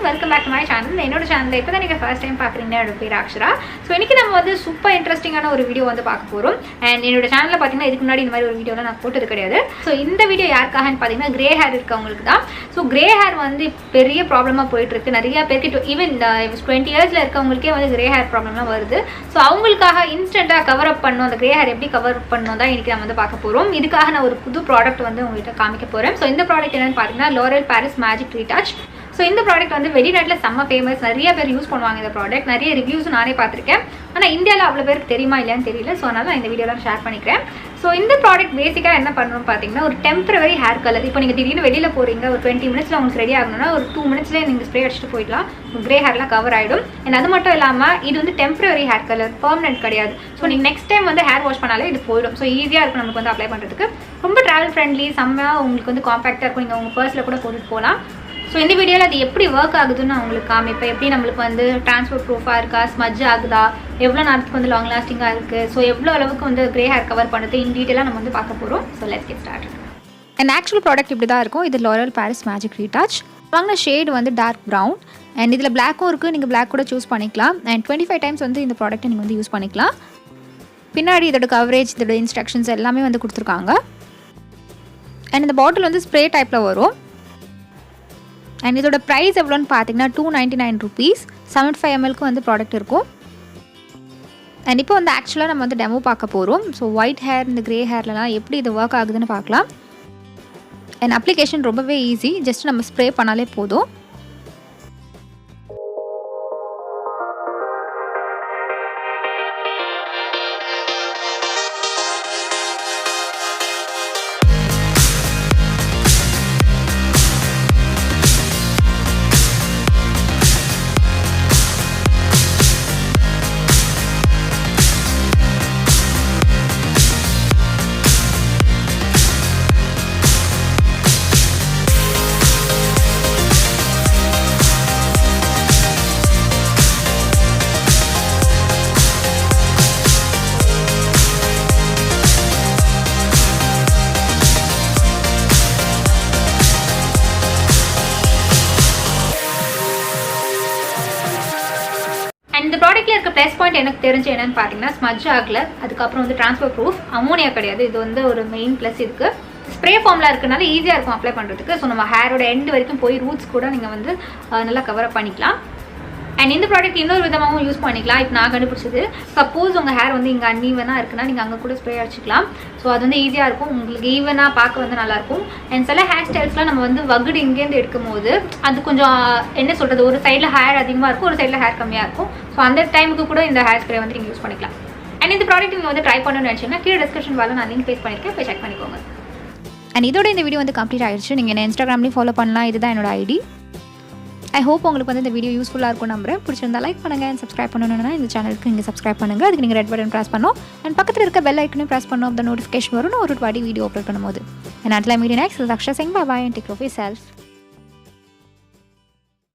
Welcome back to my channel. என்னோட சேனலில் இப்போ தான் நீங்கள் ஃபர்ஸ்ட் டைம் பார்க்குறீங்க. என்னோட பேர் அக்ஷரா. ஸோ இன்றைக்கி நம்ம வந்து சூப்பர் இன்ட்ரெஸ்டிங்கான ஒரு வீடியோ வந்து பார்க்க போகிறோம். அண்ட் என்னோட சேனலில் பார்த்தீங்கன்னா இதுக்கு முன்னாடி இந்த மாதிரி ஒரு வீடியோலாம் நான் போட்டது கிடையாது. ஸோ இந்த வீடியோ யாருக்காகன்னு பார்த்தீங்கன்னா கிரே ஹேர் இருக்கவங்களுக்கு தான். ஸோ கிரே ஹேர் வந்து பெரிய ப்ராப்ளமாக போயிட்டுருக்கு. நிறைய பேருக்கு ஈவன் இந்த 20 இயர்ஸில் இருக்கவங்களுக்கே வந்து கிரே ஹேர் ப்ராப்ளம்லாம் வருது. ஸோ அவங்களுக்காக இன்ஸ்டண்ட்டாக கவர் அப் பண்ணணும், அந்த கிரே ஹேர் எப்படி கவர் பண்ணணும் தான் இன்றைக்கி நம்ம வந்து பார்க்க போகிறோம். இதுக்காக நான் ஒரு புது ப்ராடக்ட் வந்து உங்கள்கிட்ட காமிக்க போகிறேன். ஸோ இந்த ப்ராடக்ட் என்னென்னு பார்த்தீங்கன்னா Loreal Paris magic retouch. So இந்த ப்ராடக்ட் வந்து வெளிநாட்டில் செம்ம ஃபேமஸ். நிறைய பேர் யூஸ் பண்ணுவாங்க இந்த ப்ராடக்ட். நிறைய ரிவ்யூஸும் நானே பார்த்துருக்கேன். ஆனால் இந்தியாவில் அவ்வளோ பேருக்கு தெரியுமா இல்லையான்னு தெரியல. ஸோ அதனால் நான் இந்த வீடியோலாம் ஷேர் பண்ணிக்கிறேன். ஸோ இந்த ப்ராடக்ட் பேசிக்காக என்ன பண்ணணும்னு பார்த்தீங்கன்னா ஒரு டெம்பரவரி ஹேர் கலர். இப்போ நீங்கள் திடீர்னு வெளியில் போகிறீங்க, ஒரு 20 மினிட்ஸில் உங்களுக்கு ரெடி ஆகணும்னா ஒரு 2 மினிட்ஸ்லேயே நீங்கள் ஸ்ப்ரே அடிச்சுட்டு போயிடலாம். கிரே ஹேர்லாம் கவர் ஆகிடும். அண்ட் அது மட்டும் இல்லாமல் இது வந்து டெம்பரவரி ஹேர் கலர், பெர்மனன்ட் கிடையாது. ஸோ நீங்கள் நெக்ஸ்ட் டைம் வந்து ஹேர் வாஷ் பண்ணாலே இது போயிடும். ஸோ ஈஸியாக இருக்கும் நமக்கு வந்து அப்ளை பண்ணுறதுக்கு. ரொம்ப ட்ராவல் ஃப்ரெண்ட்லி, செம்மையாக உங்களுக்கு வந்து காம்பேக்டாக இருக்கும். நீங்கள் உங்கள் பர்ஸில் கூட போட்டுட்டு போகலாம். ஸோ இந்த வீடியோவில் அது எப்படி ஒர்க் ஆகுதுன்னு நான் உங்களுக்கு காமிப்பேன். எப்படி நம்மளுக்கு வந்து டிரான்ஸ்போர்ட் ப்ரூஃபாக இருக்கா, ஸ்மஜ் ஆகுதா, எவ்வளோ நேரத்துக்கு வந்து லாங் லாஸ்டிங்காக இருக்குது, ஸோ எவ்வளோ அளவுக்கு வந்து கிரே ஹேர் கவர் பண்ணுறது இன் டீட்டெயிலாக நம்ம வந்து பார்க்க போகிறோம். So let's get start. And actual product இப்படி தான் இருக்கும். இது Loreal Paris மேஜிக் ரீடச். வாங்கின ஷேடு வந்து டார்க் ப்ரௌன். அண்ட் இதில் பிளாக்கும் இருக்குது. நீங்கள் பிளாக் கூட சூஸ் பண்ணிக்கலாம். அண்ட் 25 டைம்ஸ் வந்து இந்த ப்ராடக்ட்டை நீங்கள் வந்து யூஸ் பண்ணிக்கலாம். பின்னாடி இதோட கவரேஜ், இதோட இன்ஸ்ட்ரக்ஷன்ஸ் எல்லாமே வந்து கொடுத்துருக்காங்க. அண்ட் இந்த பாட்டில் வந்து ஸ்ப்ரே டைப்பில் வரும். அண்ட் இதோட ப்ரைஸ் எவ்வளோன்னு பார்த்தீங்கன்னா 299 rupees. 75 ml வந்து ப்ராடக்ட் இருக்கும். அண்ட் இப்போ வந்து ஆக்சுவலாக நம்ம வந்து டெமோ பார்க்க போகிறோம். ஸோ ஒயிட் ஹேர், இந்த கிரே ஹேர்லலாம் எப்படி இது ஒர்க் ஆகுதுன்னு பார்க்கலாம். அண்ட் அப்ளிகேஷன் ரொம்பவே ஈஸி. ஜஸ்ட் நம்ம ஸ்ப்ரே பண்ணாலே போதும். இந்த ப்ராடக்ட்டில் இருக்க ப்ளஸ் பாயிண்ட் எனக்கு தெரிஞ்சு என்னென்னு பார்த்தீங்கன்னா ஸ்மஜ் ஆகலை. அதுக்கப்புறம் வந்து டிரான்ஸ்பர் ப்ரூஃப், அமோனியா கிடையாது. இது வந்து ஒரு மெயின் ப்ளஸ். இதுக்கு ஸ்ப்ரே ஃபார்மில் இருக்கனால ஈஸியாக இருக்கும் அப்ளை பண்ணுறதுக்கு. ஸோ நம்ம ஹேரோட எண்டு வரைக்கும் போய் ரூட்ஸ் கூட நீங்கள் வந்து நல்லா கவர் அப் பண்ணிக்கலாம். அண்ட் இந்த ப்ராடக்ட் இன்னொரு விதமாகவும் யூஸ் பண்ணிக்கலாம். இப்போ நான் கண்டுபிடிச்சது, சப்போஸ் உங்கள் ஹேர் வந்து இங்கே அன்ஈவனாக இருக்குன்னா நீங்கள் அங்கே கூட ஸ்ப்ரே அடிச்சிக்கலாம். ஸோ அது வந்து ஈஸியாக இருக்கும், உங்களுக்கு ஈவனாக பார்க்க வந்து நல்லாயிருக்கும். அண்ட் சில ஹேர் ஸ்டைல்ஸ்லாம் நம்ம வந்து வகுடு இங்கேருந்து எடுக்கும் போது அது கொஞ்சம் என்ன சொல்கிறது, ஒரு சைடில் ஹேர் அதிகமாக இருக்கும், ஒரு சைடில் ஹேர் கம்மியாக இருக்கும். ஸோ அந்த டைமுக்கு கூட இந்த ஹேர் ஸ்ப்ரே வந்து நீங்கள் யூஸ் பண்ணிக்கலாம். அண்ட் இந்த ப்ராடக்ட் நீங்கள் வந்து ட்ரை பண்ணணும்னு நினச்சிங்கன்னா கீழே டிஸ்கிரிப்ஷன் பால நான் லிங்க் பேஸ் பண்ணியிருக்கேன், போய் செக் பண்ணிக்கோங்க. அண்ட் இதோட இந்த வீடியோ வந்து கம்ப்ளீட் ஆகிடுச்சு. நீங்கள் என்ன இன்ஸ்டாகிராம்லேயும் ஃபாலோ பண்ணலாம். இதுதான் என்னோட ஐடி. ஐ ஹோப் உங்களுக்கு வந்து இந்த வீடியோ யூஸ்ஃபுல்லாக இருக்கும் நம்புறேன். பிடிச்சிருந்தா லைக் பண்ணுங்கள். அண்ட் சப்ஸ்கிரைப் பண்ணணும்னா இந்த சேனலுக்கு நீங்கள் சப்ஸ்கிரைப் பண்ணுங்கள். அதுக்கு நீங்கள் ரெட் பட்டன் ப்ரெஸ் பண்ணணும். அண்ட் பக்கத்தில் இருக்க பெல் ஐக்கனையும் ப்ரெஸ் பண்ணணும். அந்த நோட்டிஃபிகேஷன் வரும் நான் ஒரு வாட்டி வீடியோ அப்லோட் பண்ணும்போது. அண்ட் அதில் media next Aksha Singh. Bye bye and take care of your self.